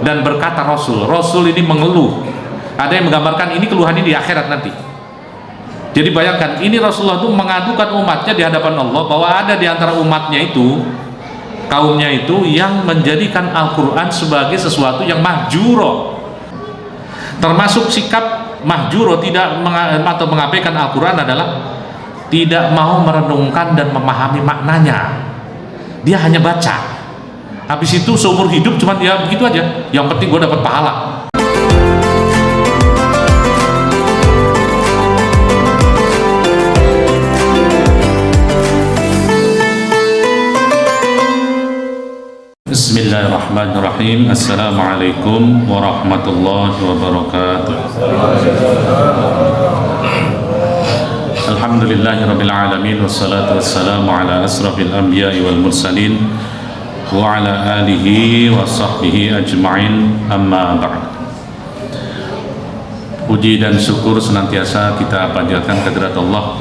Dan berkata Rasul ini mengeluh. Ada yang menggambarkan ini keluhan ini di akhirat nanti. Jadi bayangkan, ini Rasulullah itu mengadukan umatnya di hadapan Allah bahwa ada di antara umatnya itu, kaumnya itu yang menjadikan Al-Quran sebagai sesuatu yang mahjuro. Termasuk sikap mahjuro tidak atau mengabaikan Al-Quran adalah tidak mau merenungkan dan memahami maknanya. Dia hanya baca, habis itu seumur hidup cuman dia begitu aja, yang penting gue dapat pahala. Bismillahirrahmanirrahim. Assalamualaikum warahmatullahi wabarakatuh. Alhamdulillahirabbil alamin, wassalatu wassalamu ala asrafil anbiya'i wal mursalin wa ala alihi wa sahbihi ajma'in, amma ba'd. Puji dan syukur senantiasa kita panjatkan kehadirat Allah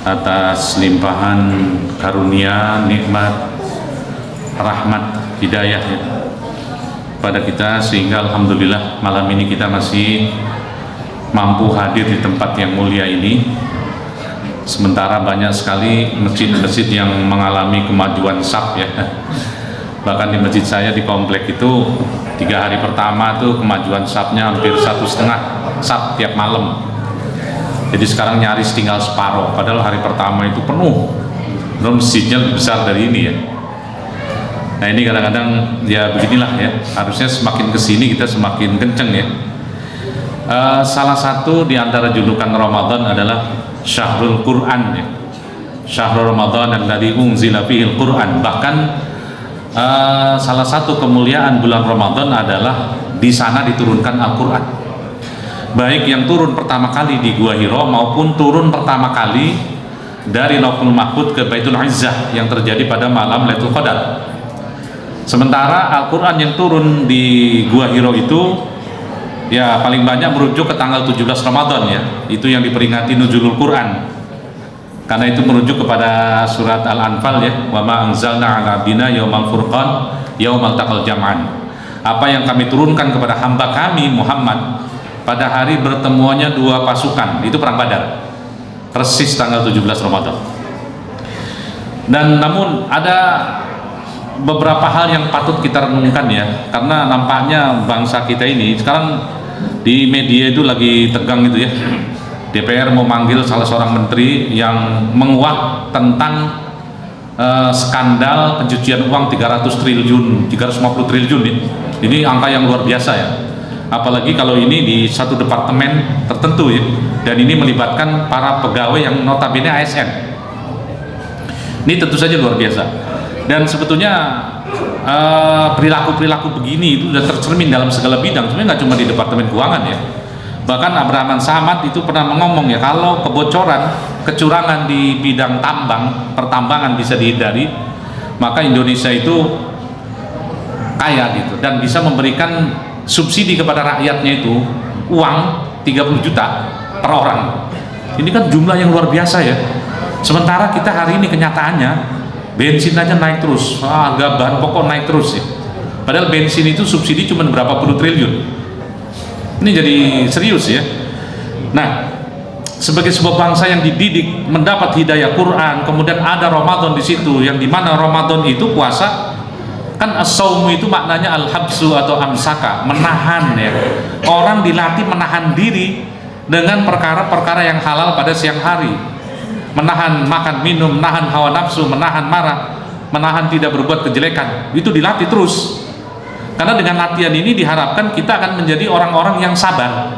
atas limpahan karunia, nikmat, rahmat, hidayah ya, pada kita, sehingga alhamdulillah malam ini kita masih mampu hadir di tempat yang mulia ini. Sementara banyak sekali masjid-masjid yang mengalami kemajuan SAP ya. Bahkan di masjid saya di komplek itu 3 hari pertama tuh kemajuan SAP-nya hampir 1,5 SAP tiap malam. Jadi sekarang nyaris tinggal separuh, padahal hari pertama itu penuh. Belum masjidnya lebih besar dari ini ya. Nah ini kadang-kadang ya beginilah ya, harusnya semakin kesini kita semakin kenceng ya. Salah satu di antara julukan Ramadan adalah Syahrul Quran ya. Syahrul Ramadan alladzi unzila fihil Quran. Bahkan salah satu kemuliaan bulan Ramadan adalah di sana diturunkan Al-Quran. Baik yang turun pertama kali di Gua Hira maupun turun pertama kali dari Lauhul Mahfuz ke Baitul Izzah yang terjadi pada malam Lailatul Qadar. Sementara Al-Quran yang turun di Gua Hira itu ya paling banyak merujuk ke tanggal 17 Ramadan ya, itu yang diperingati Nuzulul Quran, karena itu merujuk kepada surat Al-Anfal ya, wa ma anzalna ala abdina yaumal furqan yaumal taqal jam'an. Apa yang kami turunkan kepada hamba kami Muhammad pada hari bertemuannya 2 pasukan, itu perang Badar, persis tanggal 17 Ramadan. Dan namun ada beberapa hal yang patut kita renungkan ya, karena nampaknya bangsa kita ini sekarang di media itu lagi tegang gitu ya. DPR mau manggil salah seorang menteri yang menguak tentang skandal pencucian uang 300 triliun, 350 triliun ya. Ini angka yang luar biasa ya, apalagi kalau ini di satu departemen tertentu ya, dan ini melibatkan para pegawai yang notabene ASN. Ini tentu saja luar biasa. Dan sebetulnya perilaku-perilaku begini itu sudah tercermin dalam segala bidang, sebenarnya nggak cuma di Departemen Keuangan ya. Bahkan Abraham Samad itu pernah ngomong ya, kalau kebocoran, kecurangan di bidang pertambangan bisa dihindari, maka Indonesia itu kaya gitu, dan bisa memberikan subsidi kepada rakyatnya itu uang 30 juta per orang. Ini kan jumlah yang luar biasa ya. Sementara kita hari ini kenyataannya bensin aja naik terus, harga bahan pokok naik terus ya. Padahal bensin itu subsidi cuma berapa puluh triliun. Ini jadi serius ya. Nah, sebagai sebuah bangsa yang dididik mendapat hidayah Quran, kemudian ada Ramadan di situ, yang dimana Ramadan itu puasa, kan as-saumu itu maknanya al-habsu atau amsaka, menahan ya. Orang dilatih menahan diri dengan perkara-perkara yang halal pada siang hari, menahan makan minum, menahan hawa nafsu, menahan marah, menahan tidak berbuat kejelekan. Itu dilatih terus, karena dengan latihan ini diharapkan kita akan menjadi orang-orang yang sabar,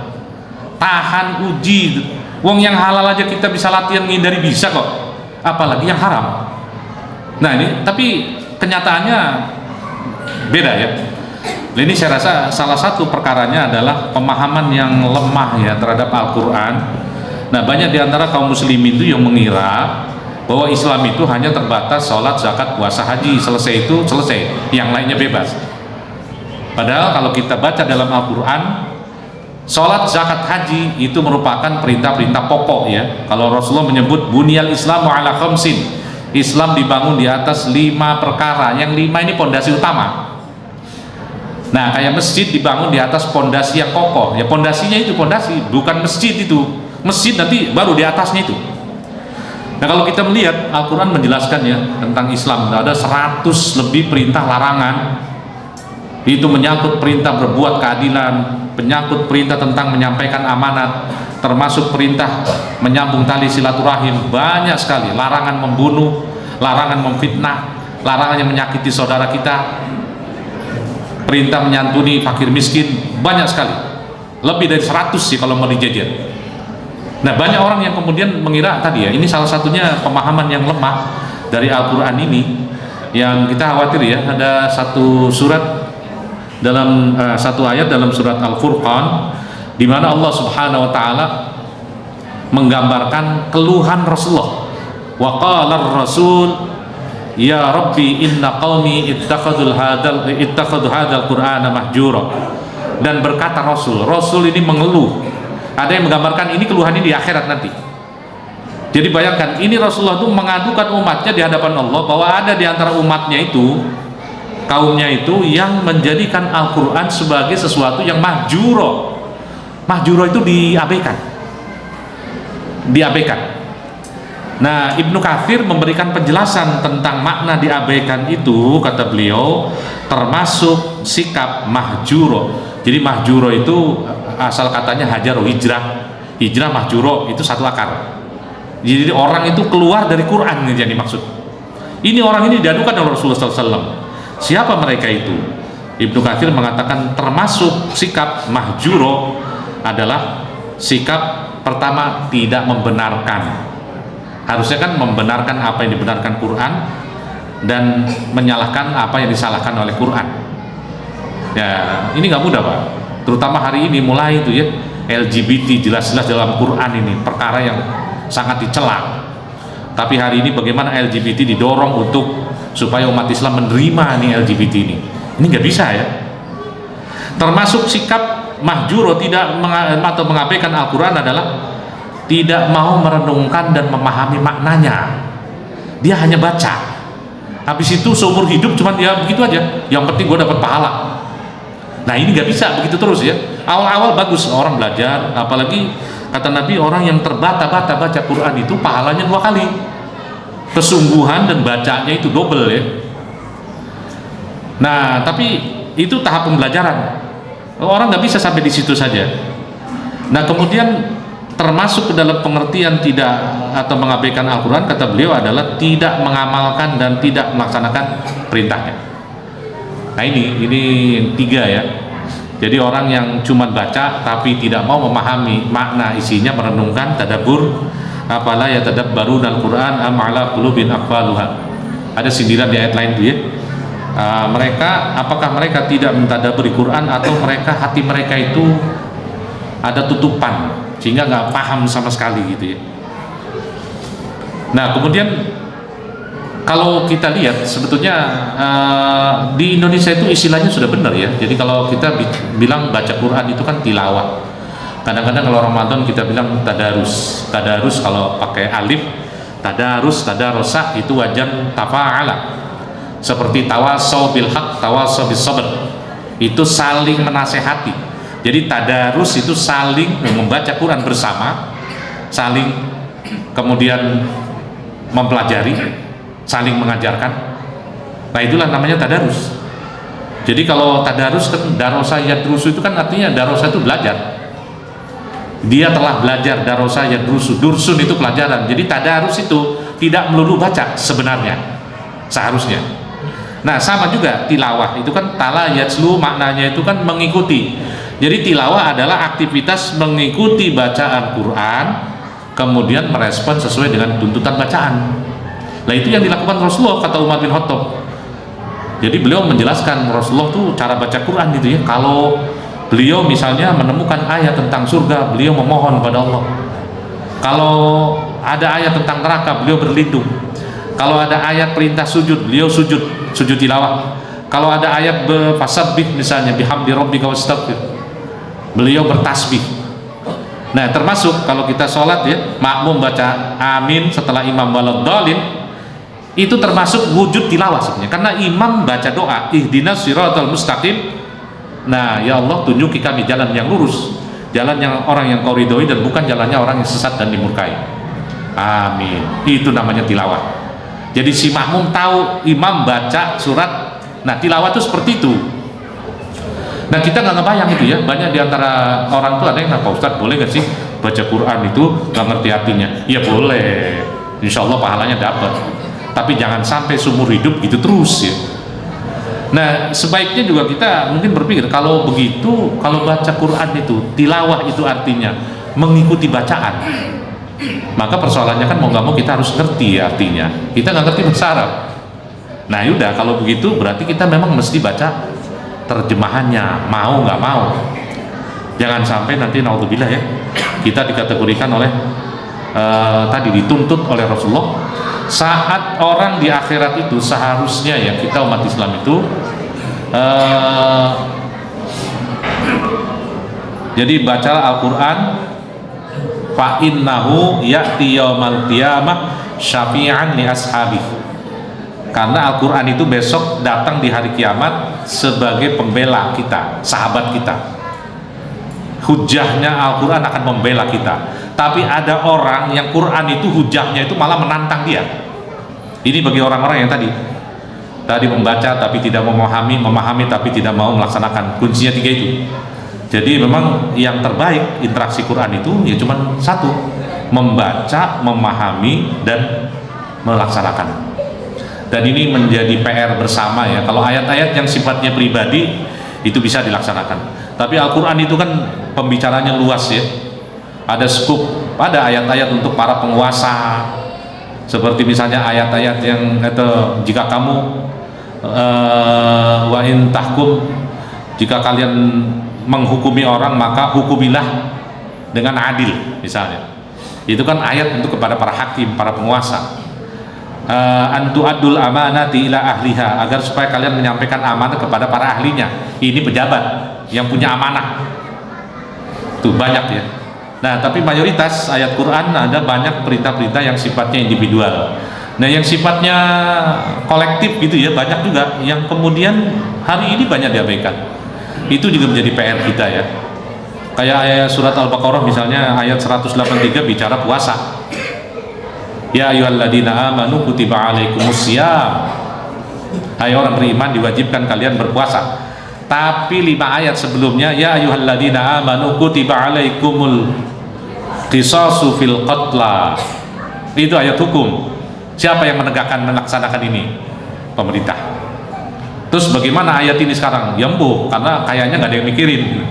tahan uji. Wong yang halal aja kita bisa latihan menghindari bisa kok, apalagi yang haram. Nah ini, tapi kenyataannya beda ya. Ini saya rasa salah satu perkaranya adalah pemahaman yang lemah ya terhadap Al-Quran. Nah, banyak diantara kaum muslimin itu yang mengira bahwa Islam itu hanya terbatas sholat, zakat, puasa, haji, selesai itu selesai, yang lainnya bebas. Padahal kalau kita baca dalam Al-Quran, sholat, zakat, haji itu merupakan perintah-perintah pokok ya. Kalau Rasulullah menyebut bunyal Islamu ala khamsin, Islam dibangun di atas 5 perkara, yang 5 ini pondasi utama. Nah, kayak masjid dibangun di atas pondasi yang kokoh, ya pondasinya itu pondasi, bukan masjid itu. Masjid nanti baru di atasnya itu. Nah, kalau kita melihat Al-Quran menjelaskan ya tentang Islam, ada 100 lebih perintah larangan. Itu menyangkut perintah berbuat keadilan, menyangkut perintah tentang menyampaikan amanat, termasuk perintah menyambung tali silaturahim, banyak sekali. Larangan membunuh, larangan memfitnah, larangan yang menyakiti saudara kita, perintah menyantuni fakir miskin, banyak sekali. Lebih dari 100 sih kalau mau dijajar. Nah, banyak orang yang kemudian mengira tadi ya, ini salah satunya pemahaman yang lemah dari Al-Quran ini, yang kita khawatir ya, ada satu surat dalam satu ayat dalam surat Al-Furqan di mana Allah Subhanahu wa taala menggambarkan keluhan Rasulullah. Wa qala ar-rasul ya rabbi inna qaumi ittakhadhu hadzal qur'ana mahjura. Dan berkata Rasul ini mengeluh. Ada yang menggambarkan ini keluhan ini di akhirat nanti. Jadi bayangkan, ini Rasulullah itu mengadukan umatnya di hadapan Allah bahwa ada di antara umatnya itu, kaumnya itu yang menjadikan Al-Quran sebagai sesuatu yang mahjuro. Mahjuro itu diabaikan. Nah, Ibnu Katsir memberikan penjelasan tentang makna diabaikan itu, kata beliau, termasuk sikap mahjuro. Jadi mahjuro itu asal katanya hajar hijrah mahjuro itu satu akar. Jadi orang itu keluar dari Quran, yang dimaksud. Ini orang ini diadukan oleh Rasulullah SAW. Siapa mereka itu? Ibnu Katsir mengatakan termasuk sikap mahjuro adalah sikap pertama tidak membenarkan. Harusnya kan membenarkan apa yang dibenarkan Quran dan menyalahkan apa yang disalahkan oleh Quran. Ya, ini nggak mudah Pak. Terutama hari ini mulai itu ya, LGBT jelas-jelas dalam Quran ini perkara yang sangat dicela. Tapi hari ini bagaimana LGBT didorong untuk supaya umat Islam menerima nih LGBT ini nggak bisa ya. Termasuk sikap mahjuro tidak atau mengabaikan Al-Quran adalah tidak mau merenungkan dan memahami maknanya. Dia hanya baca, habis itu seumur hidup cuma dia begitu aja, yang penting gue dapat pahala. Nah, ini nggak bisa begitu terus ya. Awal-awal bagus orang belajar, apalagi kata Nabi, orang yang terbata-bata baca Quran itu pahalanya 2 kali, kesungguhan dan bacanya itu double ya. Nah, tapi itu tahap pembelajaran. Orang nggak bisa sampai di situ saja. Nah, kemudian termasuk ke dalam pengertian tidak atau mengabaikan Al-Quran, kata beliau, adalah tidak mengamalkan dan tidak melaksanakan perintahnya. Nah, ini 3 ya. Jadi orang yang cuma baca tapi tidak mau memahami makna isinya, merenungkan, tadabbur, apalah ya tadabbarun al-Quran am ala qulubin aqfaluha. Ada sindiran di ayat lain itu ya. Apakah mereka tidak mentadabburi Quran, atau hati mereka itu ada tutupan sehingga nggak paham sama sekali gitu ya. Nah, kemudian kalau kita lihat sebetulnya di Indonesia itu istilahnya sudah benar ya. Jadi kalau kita bilang baca Quran itu kan tilawah. Kadang-kadang kalau Ramadan kita bilang tadarus kalau pakai alif, tadarosa itu wajan tafa'ala. Seperti tawasau bil haq, tawasau bis sabr. Itu saling menasehati. Jadi tadarus itu saling membaca Quran bersama, saling kemudian mempelajari, saling mengajarkan. Nah, itulah namanya tadarus. Jadi kalau tadarus kan darosa yadrusu, itu kan artinya darosa itu belajar. Dia telah belajar, darosa yadrusu, dursun itu pelajaran. Jadi tadarus itu tidak melulu baca sebenarnya, seharusnya. Nah, sama juga tilawah itu kan tala yatslu, maknanya itu kan mengikuti. Jadi tilawah adalah aktivitas mengikuti bacaan Quran, kemudian merespon sesuai dengan tuntutan bacaan. Nah, itu yang dilakukan Rasulullah, kata Umar bin Khattab. Jadi beliau menjelaskan, Rasulullah tuh cara baca Quran gitu ya. Kalau beliau misalnya menemukan ayat tentang surga, beliau memohon pada Allah. Kalau ada ayat tentang neraka, beliau berlindung. Kalau ada ayat perintah sujud, beliau sujud tilawah. Kalau ada ayat fasabbih misalnya bihamdi rabbika wastaghfir, beliau bertasbih. Nah, termasuk kalau kita sholat ya, makmum baca amin setelah imam waladdallin, itu termasuk wujud tilawah sebenarnya, karena imam baca doa ihdinas siratal mustaqim, Nah ya Allah, tunjuki kami jalan yang lurus, jalan yang orang yang kau ridhoi, dan bukan jalannya orang yang sesat dan dimurkai. Amin. Itu namanya tilawah. Jadi si makmum tahu imam baca surat. Nah tilawah itu seperti itu. Nah kita nggak ngebayang itu ya. Banyak diantara orang tuh ada yang, Pak Ustadz boleh nggak sih baca Quran itu nggak ngerti artinya? Ya boleh, insya Allah pahalanya dapat. Tapi jangan sampai seumur hidup gitu terus ya. Nah sebaiknya juga kita mungkin berpikir, kalau begitu, kalau baca Quran itu tilawah itu artinya mengikuti bacaan, maka persoalannya kan mau nggak mau kita harus ngerti ya artinya. Kita nggak ngerti bahasa Arab. Nah yaudah, kalau begitu berarti kita memang mesti baca terjemahannya, mau nggak mau. Jangan sampai nanti naudzubillah ya, kita dikategorikan oleh tadi dituntut oleh Rasulullah, saat orang di akhirat itu seharusnya ya kita umat Islam itu jadi baca Al-Quran, fa innahu ya'ti yaumal qiyamah syafi'an li ashabi, karena Al-Quran itu besok datang di hari kiamat sebagai pembela kita, sahabat kita. Hujahnya Al-Quran akan membela kita. Tapi ada orang yang Quran itu hujahnya itu malah menantang dia. Ini bagi orang-orang yang tadi membaca tapi tidak memahami tapi tidak mau melaksanakan. Kuncinya 3 itu. Jadi memang yang terbaik interaksi Quran itu ya cuma satu, membaca, memahami, dan melaksanakan. Dan ini menjadi PR bersama ya. Kalau ayat-ayat yang sifatnya pribadi itu bisa dilaksanakan. Tapi Al-Quran itu kan pembicaranya luas ya. Ada skup, ada ayat-ayat untuk para penguasa, seperti misalnya ayat-ayat yang itu, jika kamu wa in tahkum, jika kalian menghukumi orang maka hukumilah dengan adil misalnya. Itu kan ayat untuk kepada para hakim, para penguasa. Antu adul amanati ila ahliha, agar supaya kalian menyampaikan amanah kepada para ahlinya. Ini pejabat yang punya amanah. Tuh banyak ya. Nah, tapi mayoritas ayat Quran ada banyak perintah-perintah yang sifatnya individual. Nah, yang sifatnya kolektif gitu ya, banyak juga yang kemudian hari ini banyak diabaikan. Itu juga menjadi PR kita ya. Kayak ayat surat Al-Baqarah misalnya ayat 183 bicara puasa. Ya ayyuhalladzina amanu kutiba alaikumusiyam. Hai orang beriman, diwajibkan kalian berpuasa. Tapi 5 ayat sebelumnya ya ayyuhalladzina amanu kutiba alaikumul qisasu fil qatla. Itu ayat hukum. Siapa yang menegakkan melaksanakan ini? Pemerintah. Terus bagaimana ayat ini sekarang? Yembuh, karena kayaknya nggak ada yang mikirin.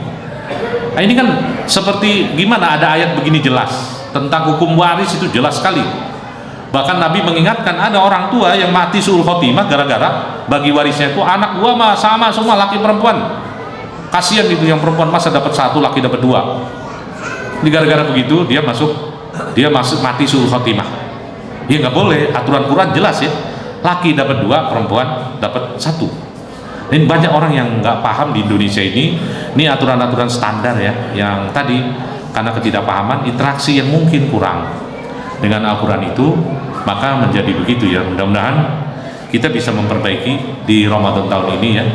Nah, ini kan seperti gimana ada ayat begini jelas tentang hukum waris, itu jelas sekali. Bahkan Nabi mengingatkan ada orang tua yang mati suul khotimah gara-gara bagi warisnya itu anak gua mah sama semua laki perempuan. Kasihan gitu, yang perempuan masa dapat 1, laki dapat 2. Ini gara-gara begitu dia masuk mati suul khotimah. Ya nggak boleh, aturan Quran jelas ya. Laki dapat 2, perempuan dapat 1. Ini banyak orang yang nggak paham di Indonesia ini. Ini aturan-aturan standar ya, yang tadi karena ketidakpahaman, interaksi yang mungkin kurang dengan Al-Quran itu, maka menjadi begitu ya. Mudah-mudahan kita bisa memperbaiki di Ramadan tahun ini ya.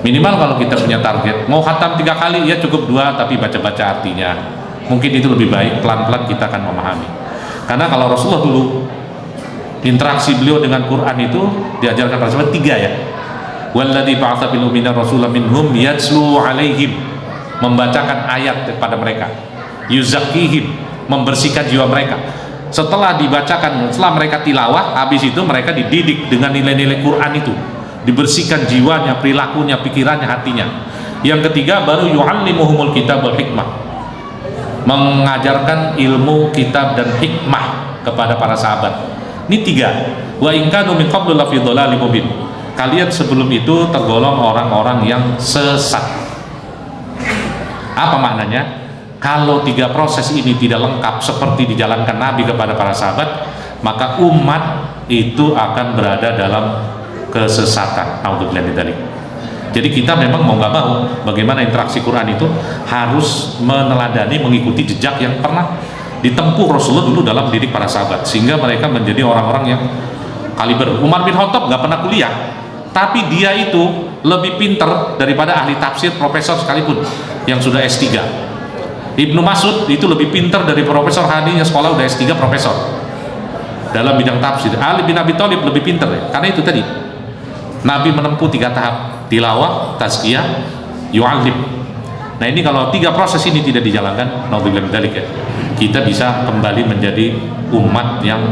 Minimal kalau kita punya target mau khatam 3 kali ya cukup 2, tapi baca-baca artinya. Mungkin itu lebih baik, pelan-pelan kita akan memahami. Karena kalau Rasulullah dulu interaksi beliau dengan Quran itu diajarkan pada sahabat 3 ya. Walladzi ba'atsa bil ummiyina rasulan minhum yatslu 'alaihim, membacakan ayat kepada mereka, yuzakkihim, membersihkan jiwa mereka. Setelah dibacakan, setelah mereka tilawah, habis itu mereka dididik dengan nilai-nilai Quran itu, dibersihkan jiwanya, perilakunya, pikirannya, hatinya. Yang ketiga baru yu'allimuhumul kitab wal hikmah, mengajarkan ilmu kitab dan hikmah kepada para sahabat. Ini 3. Wa in kanu min qablu lafi dhalalin mubin, kalian sebelum itu tergolong orang-orang yang sesat. Apa maknanya? Kalau 3 proses ini tidak lengkap seperti dijalankan Nabi kepada para sahabat, maka umat itu akan berada dalam kesesatan. Naudzubillah min dzalik. Jadi kita memang mau nggak mau, bagaimana interaksi Quran itu harus meneladani, mengikuti jejak yang pernah ditempuh Rasulullah dulu dalam didik para sahabat, sehingga mereka menjadi orang-orang yang kaliber. Umar bin Khattab nggak pernah kuliah, tapi dia itu lebih pinter daripada ahli tafsir profesor sekalipun yang sudah S3. Ibnu Mas'ud itu lebih pinter dari profesor Hadinya sekolah udah S3 profesor dalam bidang tafsir. Ali bin Abi Thalib lebih pinter ya, karena itu tadi Nabi menempuh 3 tahap: tilawah, tazkiyah, yu'allim. Nah ini kalau 3 proses ini tidak dijalankan, naudzubillah min dzalik ya, kita bisa kembali menjadi umat yang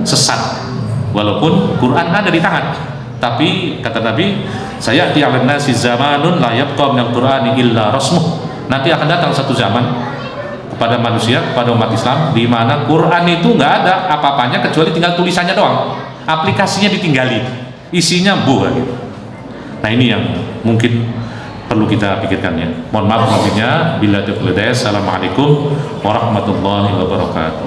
sesat. Walaupun Quran ada di tangan, tapi kata Nabi, saya ti 'alan nasi zamanun la yabqa minal Qur'ani illa rasmuh. Nanti akan datang satu zaman kepada manusia, kepada umat Islam, di mana Quran itu nggak ada apa-apanya kecuali tinggal tulisannya doang, aplikasinya ditinggali, isinya buah gitu. Nah ini yang mungkin perlu kita pikirkan ya. Mohon maaf maksudnya, bila taufiq. Assalamualaikum warahmatullahi wabarakatuh.